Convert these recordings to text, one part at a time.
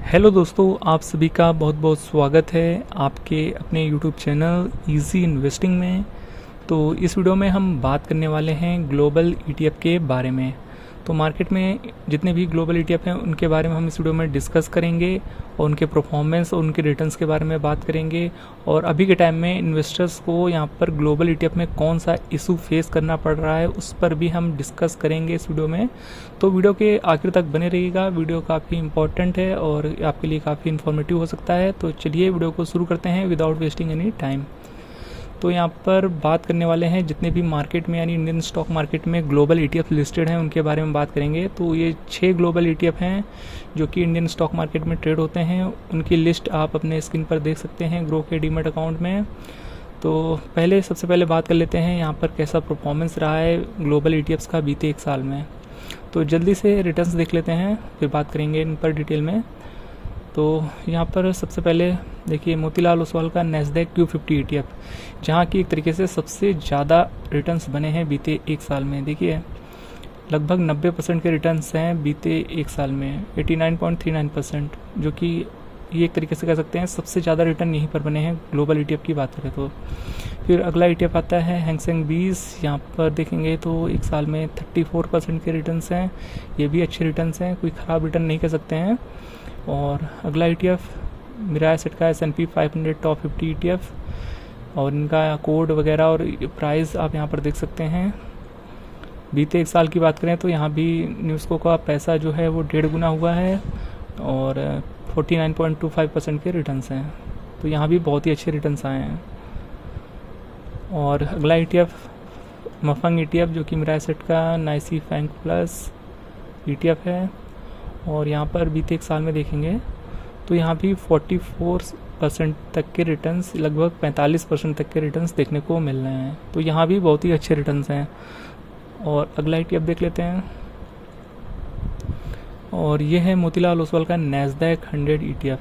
Hello दोस्तों, आप सभी का बहुत बहुत स्वागत है आपके अपने यूट्यूब चैनल इजी इन्वेस्टिंग में। तो इस वीडियो में हम बात करने वाले हैं ग्लोबल ईटीएफ के बारे में। तो मार्केट में जितने भी ग्लोबल ईटीएफ हैं उनके बारे में हम इस वीडियो में डिस्कस करेंगे और उनके परफॉर्मेंस और उनके रिटर्न्स के बारे में बात करेंगे। और अभी के टाइम में इन्वेस्टर्स को यहाँ पर ग्लोबल ईटीएफ में कौन सा इशू फेस करना पड़ रहा है उस पर भी हम डिस्कस करेंगे इस वीडियो में। तो वीडियो के आखिर तक बने रहिएगा, वीडियो काफ़ी इंपॉर्टेंट है और आपके लिए काफ़ी इन्फॉर्मेटिव हो सकता है। तो चलिए वीडियो को शुरू करते हैं विदाउट वेस्टिंग एनी टाइम। तो यहाँ पर बात करने वाले हैं जितने भी मार्केट में यानी इंडियन स्टॉक मार्केट में ग्लोबल ईटीएफ लिस्टेड हैं उनके बारे में बात करेंगे। तो ये 6 ग्लोबल ईटीएफ हैं जो कि इंडियन स्टॉक मार्केट में ट्रेड होते हैं। उनकी लिस्ट आप अपने स्क्रीन पर देख सकते हैं ग्रो के डीमैट अकाउंट में। तो सबसे पहले बात कर लेते हैं यहाँ पर कैसा परफॉर्मेंस रहा है ग्लोबल ईटीएफ्स का बीते एक साल में। तो जल्दी से रिटर्न्स देख लेते हैं, फिर बात करेंगे इन पर डिटेल में। तो यहाँ पर सबसे पहले देखिए मोतीलाल ओसवाल का नैस्डैक Q50 ETF, जहाँ की एक तरीके से सबसे ज़्यादा रिटर्न्स बने हैं बीते एक साल में। देखिए लगभग 90% के रिटर्न्स हैं बीते एक साल में, 89.39%, जो कि ये एक तरीके से कह सकते हैं सबसे ज़्यादा रिटर्न यहीं पर बने हैं ग्लोबल ETF की बात करें तो। फिर अगला ETF आता है हैंग सेंग 20। यहाँ पर देखेंगे तो एक साल में 34% के रिटर्न्स हैं, ये भी अच्छे रिटर्न्स हैं, कोई ख़राब रिटर्न नहीं कह सकते हैं। और अगला ETF मिराज एसेट का S&P 500 टॉप 50 ETF, और इनका कोड वगैरह और प्राइस आप यहाँ पर देख सकते हैं। बीते एक साल की बात करें तो यहाँ भी न्यूज़को का पैसा जो है वो 1.5 गुना हुआ है और 49.25% के रिटर्न्स हैं। तो यहाँ भी बहुत ही अच्छे रिटर्न्स आए हैं। और अगला ETF मफंग ETF जो कि मिराज एसेट का नाइसी फैंग प्लस ETF है, और यहाँ पर बीते एक साल में देखेंगे तो यहाँ भी 44% तक के रिटर्न्स, लगभग 45% तक के रिटर्न्स देखने को मिल रहे हैं। तो यहाँ भी बहुत ही अच्छे रिटर्न्स हैं। और अगला ETF देख लेते हैं, और ये है मोतीलाल ओसवाल का नैस्डैक 100 ETF।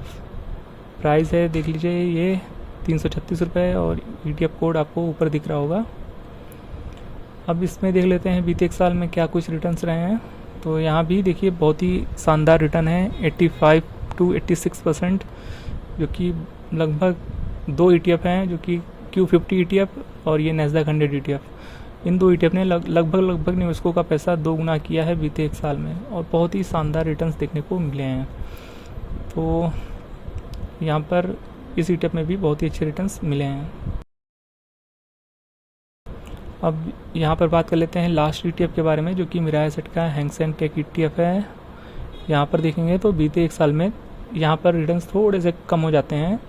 प्राइस है देख लीजिए ये 336 रुपये, और ETF कोड आपको ऊपर दिख रहा होगा। अब इसमें देख लेते हैं बीते एक साल में क्या कुछ रिटर्न्स रहे हैं। तो यहाँ भी देखिए बहुत ही शानदार रिटर्न है, 85 to 86%, जो कि लगभग 2 ETF हैं, जो कि Q50 ETF और ये नैस्डैक 100 ETF। इन 2 ETF ने लगभग निवेशकों का पैसा 2 गुना किया है बीते एक साल में, और बहुत ही शानदार रिटर्न्स देखने को मिले हैं। तो यहाँ पर इस ETF में भी बहुत ही अच्छे रिटर्न्स मिले हैं। अब यहाँ पर बात कर लेते हैं लास्ट ETF के बारे में, जो कि मिराज एसेट का हैंग सेंग टेक ETF है। यहाँ पर देखेंगे तो बीते एक साल में यहाँ पर रिटर्न्स थोड़े से कम हो जाते हैं।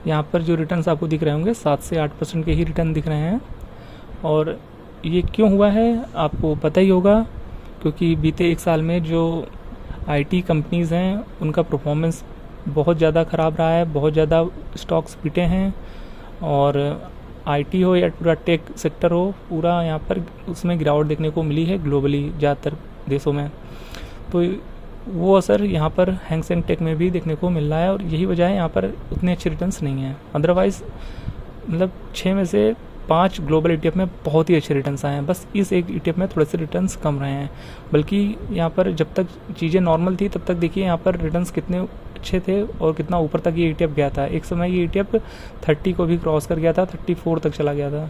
यहाँ पर जो रिटर्न्स आपको दिख रहे होंगे 7 से 8% के ही रिटर्न दिख रहे हैं। और ये क्यों हुआ है आपको पता ही होगा, क्योंकि बीते एक साल में जो IT कंपनीज़ हैं उनका परफॉर्मेंस बहुत ज़्यादा ख़राब रहा है, बहुत ज़्यादा स्टॉक्स पिटे हैं। और IT हो या पूरा टेक सेक्टर हो, पूरा यहाँ पर उसमें गिरावट देखने को मिली है ग्लोबली ज़्यादातर देशों में। तो वो असर यहाँ पर हैंग सेंग टेक में भी देखने को मिल रहा है, और यही वजह है यहाँ पर उतने अच्छे रिटर्न्स नहीं हैं। अदरवाइज़ मतलब 6 में से 5 ग्लोबल ETF में बहुत ही अच्छे रिटर्न्स आए हैं, बस इस एक ETF में थोड़े से रिटर्न्स कम रहे हैं। बल्कि यहाँ पर जब तक चीज़ें नॉर्मल थी तब तक देखिए यहाँ पर रिटर्न्स कितने अच्छे थे और कितना ऊपर तक ये ETF गया था। एक समय ये ETF 30 को भी क्रॉस कर गया था, 34 तक चला गया था।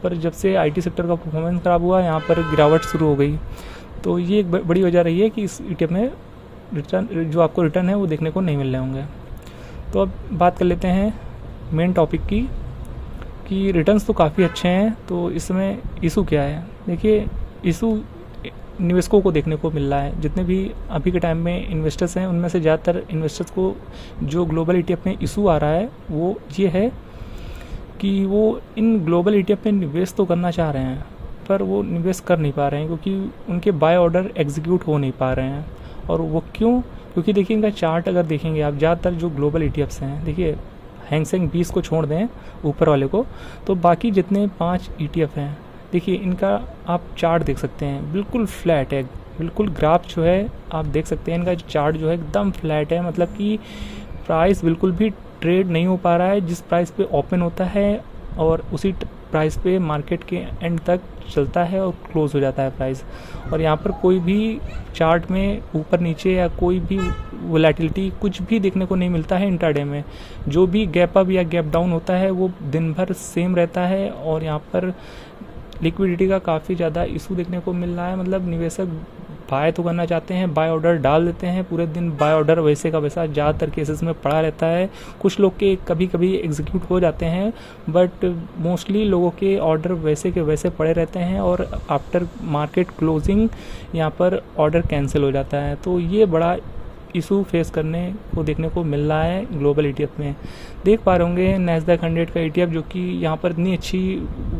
पर जब से IT सेक्टर का परफॉर्मेंस ख़राब हुआ, यहाँ पर गिरावट शुरू हो गई। तो ये एक बड़ी वजह रही है कि इस ETF में रिटर्न जो आपको रिटर्न है वो देखने को नहीं मिल रहे होंगे। तो अब बात कर लेते हैं मेन टॉपिक की, कि रिटर्न्स तो काफ़ी अच्छे हैं, तो इसमें इशू क्या है। देखिए इशू निवेशकों को देखने को मिल रहा है। जितने भी अभी के टाइम में इन्वेस्टर्स हैं उनमें से ज़्यादातर इन्वेस्टर्स को जो ग्लोबल ETF में इशू आ रहा है वो ये है कि वो इन ग्लोबल ETF में निवेश तो करना चाह रहे हैं, पर वो निवेश कर नहीं पा रहे हैं क्योंकि उनके बाय ऑर्डर एग्जीक्यूट हो नहीं पा रहे हैं। और वो क्यों? क्योंकि देखिए इनका चार्ट अगर देखेंगे आप, ज़्यादातर जो ग्लोबल ETFs हैं, देखिए हैंग सेंग 20 को छोड़ दें ऊपर वाले को, तो बाकी जितने 5 ETF हैं देखिए इनका आप चार्ट देख सकते हैं, बिल्कुल फ्लैट है, बिल्कुल ग्राफ जो है आप देख सकते हैं इनका चार्ट जो है एकदम फ्लैट है। मतलब कि प्राइस बिल्कुल भी ट्रेड नहीं हो पा रहा है। जिस प्राइस पे ओपन होता है और उसी प्राइस पे मार्केट के एंड तक चलता है और क्लोज हो जाता है प्राइस। और यहाँ पर कोई भी चार्ट में ऊपर नीचे या कोई भी वोलेटिलिटी कुछ भी देखने को नहीं मिलता है इंट्राडे में। जो भी गैप अप या गैप डाउन होता है वो दिन भर सेम रहता है। और यहाँ पर लिक्विडिटी का काफ़ी ज़्यादा इशू देखने को मिल रहा है। मतलब निवेशक बाय तो करना चाहते हैं, बाय ऑर्डर डाल देते हैं, पूरे दिन बाय ऑर्डर वैसे का वैसा ज़्यादातर केसेस में पड़ा रहता है। कुछ लोग के कभी कभी एग्जीक्यूट हो जाते हैं, बट मोस्टली लोगों के ऑर्डर वैसे के वैसे पड़े रहते हैं और आफ्टर मार्केट क्लोजिंग यहाँ पर ऑर्डर कैंसिल हो जाता है। तो ये बड़ा इशू फेस करने को देखने को मिल रहा है ग्लोबल ETF में। देख पा रहे होंगे नैस्डैक 100 का ETF जो कि यहाँ पर इतनी अच्छी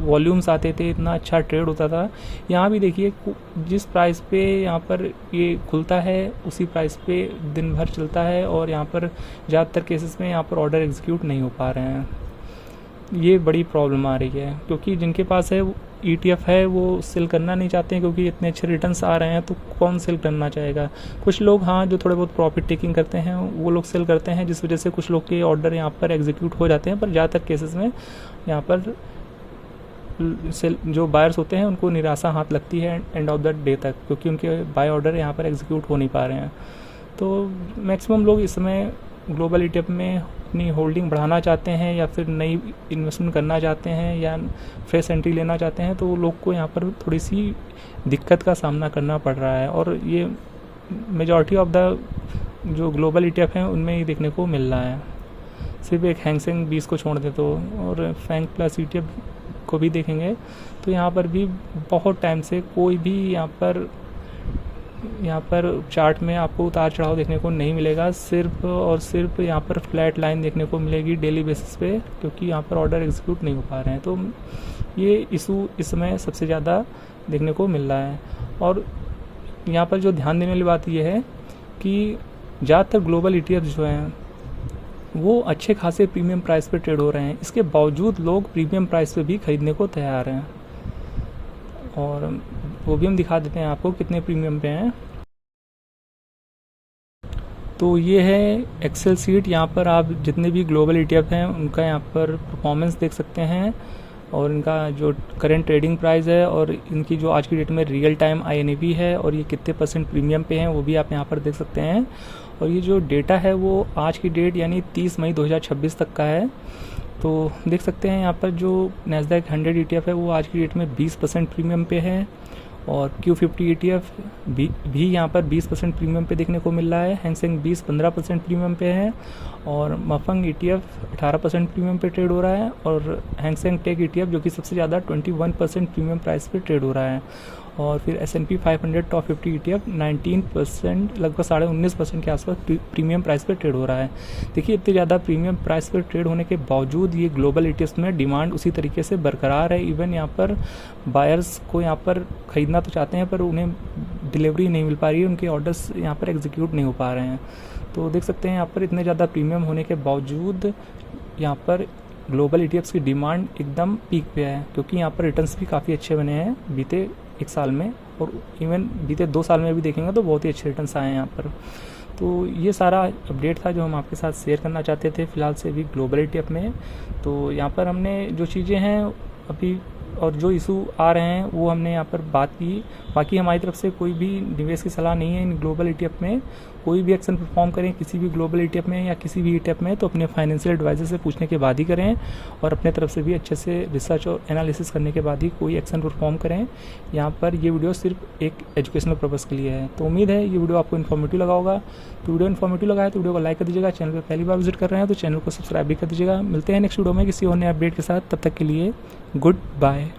वॉल्यूम्स आते थे, इतना अच्छा ट्रेड होता था। यहाँ भी देखिए जिस प्राइस पे यहाँ पर ये खुलता है उसी प्राइस पे दिन भर चलता है और यहाँ पर ज़्यादातर केसेस में यहाँ पर ऑर्डर एग्जीक्यूट नहीं हो पा रहे हैं। ये बड़ी प्रॉब्लम आ रही है क्योंकि जिनके पास है ETF है वो सेल करना नहीं चाहते हैं क्योंकि इतने अच्छे रिटर्न्स आ रहे हैं, तो कौन सेल करना चाहेगा। कुछ लोग हाँ जो थोड़े बहुत प्रॉफिट टेकिंग करते हैं वो लोग सेल करते हैं, जिस वजह से कुछ लोग के ऑर्डर यहाँ पर एग्जीक्यूट हो जाते हैं। पर ज़्यादातर केसेस में यहाँ पर सेल जो बायर्स होते हैं उनको निराशा हाथ लगती है एंड ऑफ द डे तक, क्योंकि उनके बाय ऑर्डर यहाँ पर एग्जीक्यूट हो नहीं पा रहे हैं। तो मैक्सिमम लोग इस समय ग्लोबल ETF में अपनी होल्डिंग बढ़ाना चाहते हैं या फिर नई इन्वेस्टमेंट करना चाहते हैं या फ्रेश एंट्री लेना चाहते हैं, तो लोग को यहाँ पर थोड़ी सी दिक्कत का सामना करना पड़ रहा है। और ये मेजॉरिटी ऑफ द जो ग्लोबल ETF हैं उनमें ही देखने को मिल रहा है। सिर्फ एक हैंग सेंग 20 को छोड़ दे तो, और फैंग प्लस ETF को भी देखेंगे तो यहाँ पर भी बहुत टाइम से कोई भी यहाँ पर चार्ट में आपको उतार चढ़ाव देखने को नहीं मिलेगा। सिर्फ और सिर्फ यहाँ पर फ्लैट लाइन देखने को मिलेगी डेली बेसिस पे, क्योंकि यहाँ पर ऑर्डर एग्जीक्यूट नहीं हो पा रहे हैं। तो ये इशू इस समय सबसे ज़्यादा देखने को मिल रहा है। और यहाँ पर जो ध्यान देने वाली बात ये है कि ज़्यादातर ग्लोबल ETF जो हैं वो अच्छे खासे प्रीमियम प्राइस पे ट्रेड हो रहे हैं। इसके बावजूद लोग प्रीमियम प्राइस पे भी खरीदने को तैयार हैं, और वो भी हम दिखा देते हैं आपको कितने प्रीमियम पे हैं। तो ये है एक्सेल सीट। यहाँ पर आप जितने भी ग्लोबल ETF हैं उनका यहाँ पर परफॉर्मेंस देख सकते हैं और इनका जो करंट ट्रेडिंग प्राइस है और इनकी जो आज की डेट में रियल टाइम INAV है और ये कितने % प्रीमियम पे हैं वो भी आप यहाँ पर देख सकते हैं। और ये जो डेटा है वो आज की डेट यानी 30 मई 2026 तक का है। तो देख सकते हैं यहाँ पर जो नैस्डैक 100 ETF है वो आज की डेट में 20% प्रीमियम पे है, और Q50 ETF भी यहाँ पर 20% प्रीमियम पे देखने को मिल रहा है। हैंग सेंग 15% प्रीमियम पे है, और मफंग ETF 18% प्रीमियम पे ट्रेड हो रहा है, और हैंग सेंग टेक ETF जो कि सबसे ज़्यादा 21% प्रीमियम प्राइस पे ट्रेड हो रहा है। और फिर S&P 500 टॉप 50 ETF 19% लगभग 19.5% के आसपास प्रीमियम प्राइस पे ट्रेड हो रहा है। देखिए इतने ज़्यादा प्रीमियम प्राइस पे ट्रेड होने के बावजूद ये ग्लोबल ETFs में डिमांड उसी तरीके से बरकरार है। इवन यहाँ पर बायर्स को यहाँ पर ख़रीदना तो चाहते हैं पर उन्हें डिलीवरी नहीं मिल पा रही है, उनके ऑर्डर्स यहाँ पर एग्जीक्यूट नहीं हो पा रहे हैं। तो देख सकते हैं यहाँ पर इतने ज़्यादा प्रीमियम होने के बावजूद यहाँ पर ग्लोबल ETFs की डिमांड एकदम पीक पे है, क्योंकि यहाँ पर रिटर्न्स भी काफ़ी अच्छे बने हैं बीते 1 साल में, और इवन बीते 2 साल में भी देखेंगे तो बहुत ही अच्छे रिटर्न्स आए हैं यहाँ पर। तो ये सारा अपडेट था जो हम आपके साथ शेयर करना चाहते थे फिलहाल से भी ग्लोबल ETF में। तो यहाँ पर हमने जो चीज़ें हैं अभी और जो इशू आ रहे हैं वो हमने यहाँ पर बात की। बाकी हमारी तरफ से कोई भी निवेश की सलाह नहीं है इन ग्लोबल ETF में। कोई भी एक्शन परफॉर्म करें किसी भी ग्लोबल ETF में या किसी भी ETF में तो अपने फाइनेंशियल एडवाइजर से पूछने के बाद ही करें, और अपने तरफ से भी अच्छे से रिसर्च और एनालिसिस करने के बाद ही कोई एक्शन परफॉर्म करें। यहाँ पर ये वीडियो सिर्फ एक एजुकेशनल पर्पज़ के लिए है। तो उम्मीद है ये वीडियो आपको इन्फॉर्मेटिव लगा होगा। तो वीडियो इन्फॉर्मेटिव लगा है तो वीडियो को लाइक कर दीजिएगा। चैनल पर पहली बार विजिट कर रहे हैं तो चैनल को सब्सक्राइब भी कर दीजिएगा। मिलते हैं नेक्स्ट वीडियो में किसी और नए अपडेट के साथ। तब तक के लिए गुड बाय।